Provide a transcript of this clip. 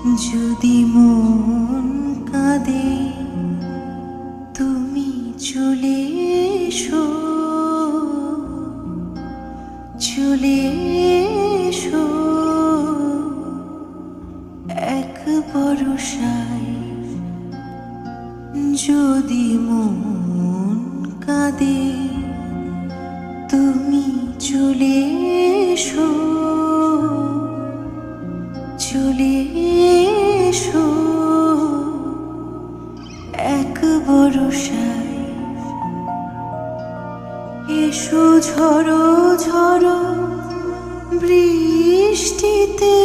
যদি মন কাঁদে তুমি চলে এসো, চলে এসো এক বরষায়। যদি মন কাঁদে তুমি চলে এসো, চলে এসো এক বরষায়। এসো ঝড়ো ঝড়ো বৃষ্টিতে